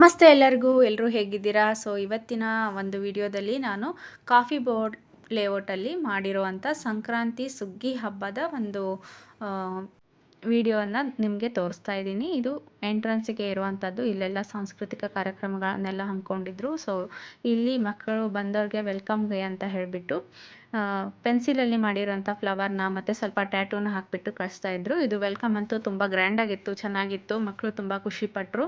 ನಮಸ್ತೆ ಎಲ್ಲರಿಗೂ. ಎಲ್ಲರೂ ಹೇಗಿದ್ದೀರಾ? ಸೊ ಇವತ್ತಿನ ಒಂದು ವಿಡಿಯೋದಲ್ಲಿ ನಾನು ಕಾಫಿ ಬೋರ್ಡ್ ಲೇಔಟಲ್ಲಿ ಮಾಡಿರುವಂಥ ಸಂಕ್ರಾಂತಿ ಸುಗ್ಗಿ ಹಬ್ಬದ ಒಂದು ವಿಡಿಯೋನ ನಿಮಗೆ ತೋರಿಸ್ತಾ ಇದ್ದೀನಿ. ಇದು ಎಂಟ್ರೆನ್ಸಿಗೆ ಇರುವಂಥದ್ದು. ಇಲ್ಲೆಲ್ಲ ಸಾಂಸ್ಕೃತಿಕ ಕಾರ್ಯಕ್ರಮಗಳನ್ನೆಲ್ಲ ಹಮ್ಮಿಕೊಂಡಿದ್ರು. ಸೊ ಇಲ್ಲಿ ಮಕ್ಕಳು ಬಂದವ್ರಿಗೆ ವೆಲ್ಕಮ್ಗೆ ಅಂತ ಹೇಳಿಬಿಟ್ಟು ಪೆನ್ಸಿಲಲ್ಲಿ ಮಾಡಿರೋಂಥ ಫ್ಲವರ್ನ ಮತ್ತು ಸ್ವಲ್ಪ ಟ್ಯಾಟೂನ ಹಾಕಿಬಿಟ್ಟು ಕಳಿಸ್ತಾ ಇದ್ರು. ಇದು ವೆಲ್ಕಮ್ ಅಂತೂ ತುಂಬ ಗ್ರ್ಯಾಂಡಾಗಿತ್ತು, ಚೆನ್ನಾಗಿತ್ತು. ಮಕ್ಕಳು ತುಂಬ ಖುಷಿಪಟ್ಟರು.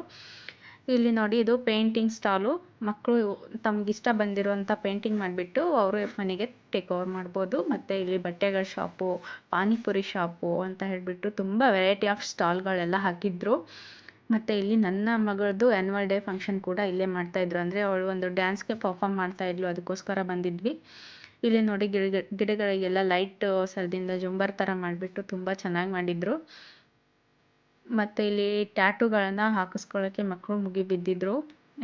ಇಲ್ಲಿ ನೋಡಿ, ಇದು ಪೇಂಟಿಂಗ್ ಸ್ಟಾಲು. ಮಕ್ಕಳು ತಮಗಿಷ್ಟ ಬಂದಿರುವಂಥ ಪೇಂಟಿಂಗ್ ಮಾಡಿಬಿಟ್ಟು ಅವರು ಮನೆಗೆ ಟೇಕ್ ಓವರ್ ಮಾಡ್ಬೋದು. ಮತ್ತು ಇಲ್ಲಿ ಬಟ್ಟೆಗಳ ಶಾಪು, ಪಾನಿಪುರಿ ಶಾಪು ಅಂತ ಹೇಳಿಬಿಟ್ಟು ತುಂಬ ವೆರೈಟಿ ಆಫ್ ಸ್ಟಾಲ್ಗಳೆಲ್ಲ ಹಾಕಿದ್ರು. ಮತ್ತು ಇಲ್ಲಿ ನನ್ನ ಮಗಳದ್ದು ಆ್ಯನ್ಯುವಲ್ ಡೇ ಫಂಕ್ಷನ್ ಕೂಡ ಇಲ್ಲೇ ಮಾಡ್ತಾಯಿದ್ರು. ಅಂದರೆ ಅವಳು ಒಂದು ಡ್ಯಾನ್ಸ್ಗೆ ಪರ್ಫಾರ್ಮ್ ಮಾಡ್ತಾಯಿದ್ಲು, ಅದಕ್ಕೋಸ್ಕರ ಬಂದಿದ್ವಿ. ಇಲ್ಲಿ ನೋಡಿ, ಗಿಡಗಳಿಗೆಲ್ಲ ಲೈಟ್ ಸರದಿಂದ ಜುಂಬರ್ ಥರ ಮಾಡಿಬಿಟ್ಟು ತುಂಬ ಚೆನ್ನಾಗಿ ಮಾಡಿದರು. ಮತ್ತು ಇಲ್ಲಿ ಟ್ಯಾಟೂಗಳನ್ನ ಹಾಕಿಸ್ಕೊಳ್ಳೋಕ್ಕೆ ಮಕ್ಕಳು ಮುಗಿಬಿದ್ದಿದ್ರು.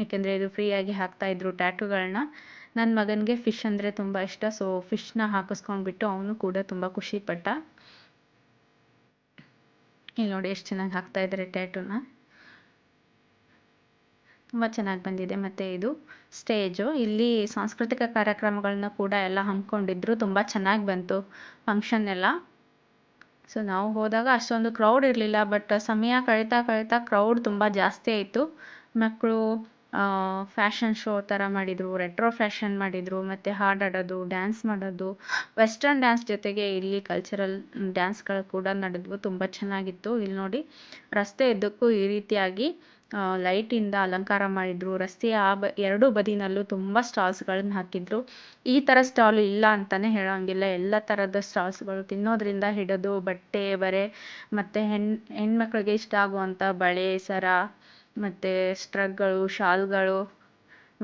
ಏಕೆಂದರೆ ಇದು ಫ್ರೀಯಾಗಿ ಹಾಕ್ತಾಯಿದ್ರು ಟ್ಯಾಟೂಗಳನ್ನ. ನನ್ನ ಮಗನಿಗೆ ಫಿಶ್ ಅಂದರೆ ತುಂಬ ಇಷ್ಟ. ಸೊ ಫಿಶ್ನ ಹಾಕಿಸ್ಕೊಂಡ್ಬಿಟ್ಟು ಅವನು ಕೂಡ ತುಂಬ ಖುಷಿಪಟ್ಟ. ಇಲ್ಲಿ ನೋಡಿ ಎಷ್ಟು ಚೆನ್ನಾಗಿ ಹಾಕ್ತಾಯಿದ್ದಾರೆ ಟ್ಯಾಟೂನ. ತುಂಬ ಚೆನ್ನಾಗಿ ಬಂದಿದೆ. ಮತ್ತು ಇದು ಸ್ಟೇಜು. ಇಲ್ಲಿ ಸಾಂಸ್ಕೃತಿಕ ಕಾರ್ಯಕ್ರಮಗಳನ್ನ ಕೂಡ ಎಲ್ಲ ಹಮ್ಮಿಕೊಂಡಿದ್ರು. ತುಂಬ ಚೆನ್ನಾಗಿ ಬಂತು ಫಂಕ್ಷನ್ ಎಲ್ಲ. ಸೊ ನಾವು ಹೋದಾಗ ಅಷ್ಟೊಂದು ಕ್ರೌಡ್ ಇರಲಿಲ್ಲ. ಬಟ್ ಸಮಯ ಕಳೀತಾ ಕ್ರೌಡ್ ತುಂಬ ಜಾಸ್ತಿ ಆಯಿತು. ಮಕ್ಕಳು ಫ್ಯಾಷನ್ ಶೋ ಥರ ಮಾಡಿದರು, ರೆಟ್ರೋ ಫ್ಯಾಷನ್ ಮಾಡಿದರು, ಮತ್ತು ಹಾಡಾಡೋದು, ಡ್ಯಾನ್ಸ್ ಮಾಡೋದು, ವೆಸ್ಟರ್ನ್ ಡ್ಯಾನ್ಸ್ ಜೊತೆಗೆ ಇಲ್ಲಿ ಕಲ್ಚರಲ್ ಡ್ಯಾನ್ಸ್ಗಳು ಕೂಡ ನಡೆದ್ವು. ತುಂಬ ಚೆನ್ನಾಗಿತ್ತು. ಇಲ್ಲಿ ನೋಡಿ, ರಸ್ತೆ ಉದ್ದಕ್ಕೂ ಈ ರೀತಿಯಾಗಿ ಲೈಟಿಂದ ಅಲಂಕಾರ ಮಾಡಿದರು. ರಸ್ತೆಯ ಎರಡೂ ಬದಿನಲ್ಲೂ ತುಂಬ ಸ್ಟಾಲ್ಸ್ಗಳನ್ನ ಹಾಕಿದ್ರು. ಈ ಥರ ಸ್ಟಾಲ್ ಇಲ್ಲ ಅಂತಲೇ ಹೇಳೋಂಗಿಲ್ಲ. ಎಲ್ಲ ಥರದ ಸ್ಟಾಲ್ಸ್ಗಳು, ತಿನ್ನೋದ್ರಿಂದ ಹಿಡಿದು ಬಟ್ಟೆ, ಬರೆ, ಮತ್ತು ಹೆಣ್ಮಕ್ಳಿಗೆ ಇಷ್ಟ ಆಗುವಂಥ ಬಳೆ, ಸರ, ಮತ್ತು ಸ್ಟ್ರಗ್ಗಳು, ಶಾಲ್ಗಳು,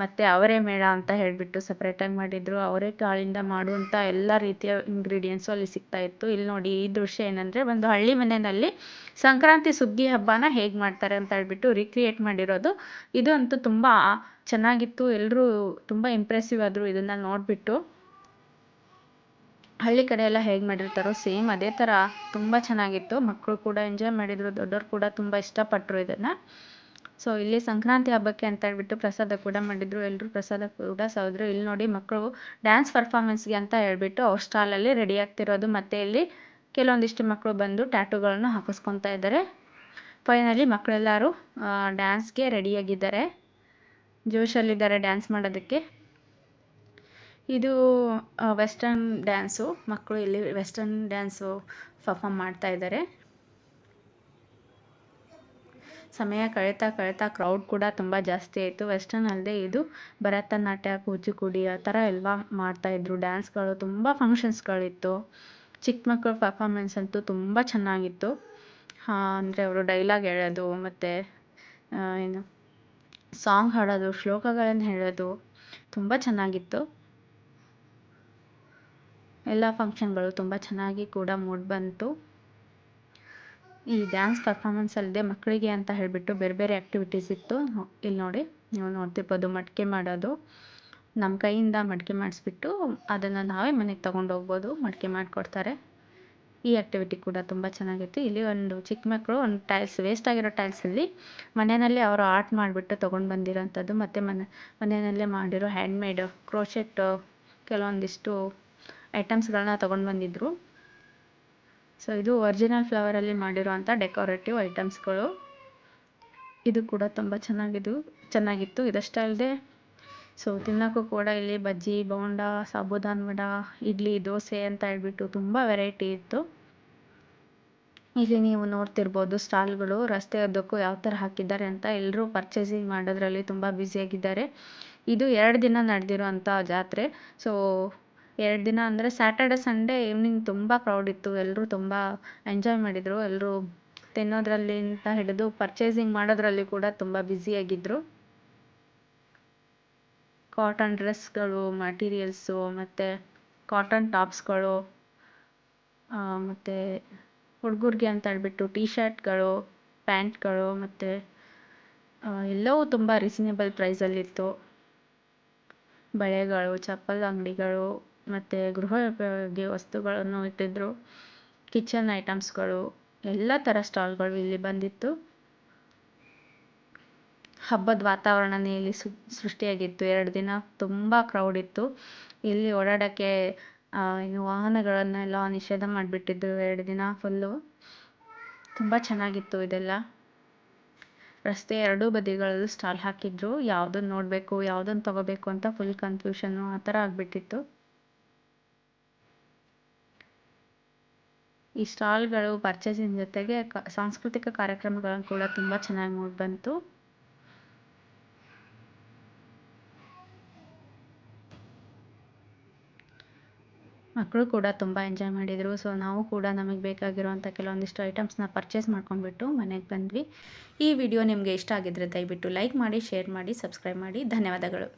ಮತ್ತು ಅವರೆ ಮೇಳ ಅಂತ ಹೇಳಿಬಿಟ್ಟು ಸಪ್ರೇಟಾಗಿ ಮಾಡಿದರು. ಅವರೆಕಾಳಿಂದ ಮಾಡುವಂಥ ಎಲ್ಲ ರೀತಿಯ ಇಂಗ್ರೀಡಿಯೆಂಟ್ಸು ಅಲ್ಲಿ ಸಿಗ್ತಾಯಿತ್ತು. ಇಲ್ಲಿ ನೋಡಿ, ಈ ದೃಶ್ಯ ಏನಂದರೆ ಒಂದು ಹಳ್ಳಿ ಮನೆಯಲ್ಲಿ ಸಂಕ್ರಾಂತಿ ಸುಗ್ಗಿ ಹಬ್ಬನ ಹೇಗೆ ಮಾಡ್ತಾರೆ ಅಂತ ಹೇಳ್ಬಿಟ್ಟು ರೀಕ್ರಿಯೇಟ್ ಮಾಡಿರೋದು. ಇದು ಅಂತೂ ತುಂಬ ಚೆನ್ನಾಗಿತ್ತು. ಎಲ್ಲರೂ ತುಂಬ ಇಂಪ್ರೆಸಿವ್ ಆದರು ಇದನ್ನು ನೋಡಿಬಿಟ್ಟು. ಹಳ್ಳಿ ಕಡೆ ಎಲ್ಲ ಹೇಗೆ ಮಾಡಿರ್ತಾರೋ ಸೇಮ್ ಅದೇ ಥರ ತುಂಬ ಚೆನ್ನಾಗಿತ್ತು. ಮಕ್ಕಳು ಕೂಡ ಎಂಜಾಯ್ ಮಾಡಿದರು, ದೊಡ್ಡವರು ಕೂಡ ತುಂಬ ಇಷ್ಟಪಟ್ಟರು ಇದನ್ನು. ಸೊ ಇಲ್ಲಿ ಸಂಕ್ರಾಂತಿ ಹಬ್ಬಕ್ಕೆ ಅಂತ ಹೇಳ್ಬಿಟ್ಟು ಪ್ರಸಾದ ಕೂಡ ಮಾಡಿದರು. ಎಲ್ಲರೂ ಪ್ರಸಾದ ಕೂಡ ಸವಿದ್ರು. ಇಲ್ಲಿ ನೋಡಿ, ಮಕ್ಕಳು ಡ್ಯಾನ್ಸ್ ಪರ್ಫಾರ್ಮೆನ್ಸ್ಗೆ ಅಂತ ಹೇಳ್ಬಿಟ್ಟು ಅವ್ರ ಸ್ಟಾಲಲ್ಲಿ ರೆಡಿ ಆಗ್ತಿರೋದು. ಮತ್ತು ಇಲ್ಲಿ ಕೆಲವೊಂದಿಷ್ಟು ಮಕ್ಕಳು ಬಂದು ಟ್ಯಾಟೂಗಳನ್ನು ಹಾಕಿಸ್ಕೊತಾ ಇದ್ದಾರೆ. ಫೈನಲಿ ಮಕ್ಕಳೆಲ್ಲರೂ ಡ್ಯಾನ್ಸ್ಗೆ ರೆಡಿಯಾಗಿದ್ದಾರೆ, ಜೋಶಲ್ಲಿದ್ದಾರೆ ಡ್ಯಾನ್ಸ್ ಮಾಡೋದಕ್ಕೆ. ಇದು ವೆಸ್ಟರ್ನ್ ಡ್ಯಾನ್ಸು. ಮಕ್ಕಳು ಇಲ್ಲಿ ವೆಸ್ಟರ್ನ್ ಡ್ಯಾನ್ಸು ಪರ್ಫಾರ್ಮ್ ಮಾಡ್ತಾ ಇದ್ದಾರೆ. ಸಮಯ ಕಳೀತಾ ಕ್ರೌಡ್ ಕೂಡ ತುಂಬ ಜಾಸ್ತಿ ಆಯಿತು. ವೆಸ್ಟರ್ನ್ ಅಲ್ಲದೆ ಇದು ಭರತನಾಟ್ಯ, ಕೂಚಿಪುಡಿ ಆ ಥರ ಎಲ್ಲ ಮಾಡ್ತಾಯಿದ್ರು. ಡ್ಯಾನ್ಸ್ಗಳು, ತುಂಬ ಫಂಕ್ಷನ್ಸ್ಗಳಿತ್ತು. ಚಿಕ್ಕ ಮಕ್ಕಳ ಪರ್ಫಾರ್ಮೆನ್ಸ್ ಅಂತೂ ತುಂಬ ಚೆನ್ನಾಗಿತ್ತು. ಅಂದರೆ ಅವರು ಡೈಲಾಗ್ ಹೇಳೋದು, ಮತ್ತು ಏನು ಸಾಂಗ್ ಹಾಡೋದು, ಶ್ಲೋಕಗಳನ್ನು ಹೇಳೋದು ತುಂಬ ಚೆನ್ನಾಗಿತ್ತು. ಎಲ್ಲ ಫಂಕ್ಷನ್ಗಳು ತುಂಬ ಚೆನ್ನಾಗಿ ಕೂಡ ಮೂಡಿಬಂತು. ಈ ಡ್ಯಾನ್ಸ್ ಪರ್ಫಾರ್ಮೆನ್ಸ್ ಅಲ್ಲದೆ ಮಕ್ಕಳಿಗೆ ಅಂತ ಹೇಳಿಬಿಟ್ಟು ಬೇರೆ ಬೇರೆ ಆ್ಯಕ್ಟಿವಿಟೀಸ್ ಇತ್ತು. ಇಲ್ಲಿ ನೋಡಿ, ನೀವು ನೋಡ್ತಿರ್ಬೋದು, ಮಡಿಕೆ ಮಾಡೋದು. ನಮ್ಮ ಕೈಯಿಂದ ಮಡಿಕೆ ಮಾಡಿಸ್ಬಿಟ್ಟು ಅದನ್ನು ನಾವೇ ಮನೆಗೆ ತೊಗೊಂಡೋಗ್ಬೋದು, ಮಡಿಕೆ ಮಾಡಿಕೊಡ್ತಾರೆ. ಈ ಆ್ಯಕ್ಟಿವಿಟಿ ಕೂಡ ತುಂಬ ಚೆನ್ನಾಗಿತ್ತು. ಇಲ್ಲಿ ಒಂದು ಚಿಕ್ಕ ಮಕ್ಕಳು ಒಂದು ಟೈಲ್ಸ್, ವೇಸ್ಟ್ ಆಗಿರೋ ಟೈಲ್ಸಲ್ಲಿ ಮನೆಯಲ್ಲೇ ಅವರು ಆರ್ಟ್ ಮಾಡಿಬಿಟ್ಟು ತೊಗೊಂಡು ಬಂದಿರೋಂಥದ್ದು, ಮತ್ತು ಮನೆಯಲ್ಲೇ ಮಾಡಿರೋ ಹ್ಯಾಂಡ್ಮೇಡ್ ಕ್ರೋಶೆಟ್ ಕೆಲವೊಂದಿಷ್ಟು ಐಟಮ್ಸ್ಗಳನ್ನ ತೊಗೊಂಡು ಬಂದಿದ್ದರು. ಸೊ ಇದು ಒರಿಜಿನಲ್ ಫ್ಲವರಲ್ಲಿ ಮಾಡಿರುವಂಥ ಡೆಕೋರೇಟಿವ್ ಐಟಮ್ಸ್ಗಳು. ಇದು ಕೂಡ ತುಂಬ ಚೆನ್ನಾಗಿತ್ತು. ಇದಷ್ಟೇ ಅಲ್ಲದೆ ಸೊ ತಿನ್ನೋಕ್ಕೂ ಕೂಡ ಇಲ್ಲಿ ಬಜ್ಜಿ, ಬೋಂಡ, ಸಾಬುದಾನ ವಡ, ಇಡ್ಲಿ, ದೋಸೆ ಅಂತ ಹೇಳ್ಬಿಟ್ಟು ತುಂಬ ವೆರೈಟಿ ಇತ್ತು. ಇಲ್ಲಿ ನೀವು ನೋಡ್ತಿರ್ಬೋದು ಸ್ಟಾಲ್ಗಳು ರಸ್ತೆ ಉದ್ದಕ್ಕೂ ಯಾವ ಥರ ಹಾಕಿದ್ದಾರೆ ಅಂತ. ಎಲ್ಲರೂ ಪರ್ಚೇಸಿಂಗ್ ಮಾಡೋದ್ರಲ್ಲಿ ತುಂಬ ಬ್ಯುಸಿಯಾಗಿದ್ದಾರೆ. ಇದು 2 ದಿನ ನಡೆದಿರೋಂಥ ಜಾತ್ರೆ. ಸೊ 2 ದಿನ ಅಂದರೆ ಸ್ಯಾಟರ್ಡೆ, ಸಂಡೇ ಈವ್ನಿಂಗ್ ತುಂಬ ಕ್ರೌಡ್ ಇತ್ತು. ಎಲ್ಲರೂ ತುಂಬ ಎಂಜಾಯ್ ಮಾಡಿದರು. ಎಲ್ಲರೂ ತಿನ್ನೋದ್ರಲ್ಲಿಂದ ಹಿಡಿದು ಪರ್ಚೇಸಿಂಗ್ ಮಾಡೋದ್ರಲ್ಲಿ ಕೂಡ ತುಂಬ ಬ್ಯುಸಿಯಾಗಿದ್ದರು. ಕಾಟನ್ ಡ್ರೆಸ್ಗಳು, ಮಟೀರಿಯಲ್ಸು, ಮತ್ತು ಕಾಟನ್ ಟಾಪ್ಸ್ಗಳು, ಮತ್ತು ಹುಡುಗರಿಗೆ ಅಂತ ಹೇಳ್ಬಿಟ್ಟು ಟೀ ಶರ್ಟ್ಗಳು, ಪ್ಯಾಂಟ್ಗಳು, ಮತ್ತು ಎಲ್ಲವೂ ತುಂಬ ರೀಸನೇಬಲ್ ಪ್ರೈಸಲ್ಲಿತ್ತು. ಬಳೆಗಳು, ಚಪ್ಪಲ್ ಅಂಗಡಿಗಳು, ಮತ್ತು ಗೃಹ ಉಪಯೋಗಿ ವಸ್ತುಗಳನ್ನು ಇಟ್ಟಿದ್ದರು. ಕಿಚನ್ ಐಟಮ್ಸ್ಗಳು, ಎಲ್ಲ ಥರ ಸ್ಟಾಲ್ಗಳು ಇಲ್ಲಿ ಬಂದಿತ್ತು. ಹಬ್ಬದ ವಾತಾವರಣನೇ ಇಲ್ಲಿ ಸೃಷ್ಟಿಯಾಗಿತ್ತು. 2 ದಿನ ತುಂಬ ಕ್ರೌಡ್ ಇತ್ತು. ಇಲ್ಲಿ ಓಡಾಡೋಕ್ಕೆ ಏನು ವಾಹನಗಳನ್ನೆಲ್ಲ ನಿಷೇಧ ಮಾಡಿಬಿಟ್ಟಿದ್ರು 2 ದಿನ ಫುಲ್ಲು. ತುಂಬ ಚೆನ್ನಾಗಿತ್ತು ಇದೆಲ್ಲ. ರಸ್ತೆ ಎರಡೂ ಬದಿಗಳಲ್ಲೂ ಸ್ಟಾಲ್ ಹಾಕಿದ್ರು. ಯಾವುದನ್ನು ನೋಡಬೇಕು, ಯಾವುದನ್ನು ತೊಗೋಬೇಕು ಅಂತ ಫುಲ್ ಕನ್ಫ್ಯೂಷನ್ನು ಆ ಥರ ಆಗಿಬಿಟ್ಟಿತ್ತು. ಈ ಸ್ಟಾಲ್ಗಳು ಪರ್ಚೇಸಿಂಗ್ ಜೊತೆಗೆ ಸಾಂಸ್ಕೃತಿಕ ಕಾರ್ಯಕ್ರಮಗಳನ್ನು ಕೂಡ ತುಂಬ ಚೆನ್ನಾಗಿ ಮೂಡಿಬಂತು. ಮಕ್ಕಳು ಕೂಡ ತುಂಬ ಎಂಜಾಯ್ ಮಾಡಿದರು. ಸೊ ನಾವು ಕೂಡ ನಮಗೆ ಬೇಕಾಗಿರುವಂಥ ಕೆಲವೊಂದಿಷ್ಟು ಐಟಮ್ಸ್ನ ಪರ್ಚೇಸ್ ಮಾಡ್ಕೊಂಡ್ಬಿಟ್ಟು ಮನೆಗೆ ಬಂದ್ವಿ. ಈ ವಿಡಿಯೋ ನಿಮಗೆ ಇಷ್ಟ ಆಗಿದ್ರೆ ದಯವಿಟ್ಟು ಲೈಕ್ ಮಾಡಿ, ಶೇರ್ ಮಾಡಿ, ಸಬ್ಸ್ಕ್ರೈಬ್ ಮಾಡಿ. ಧನ್ಯವಾದಗಳು.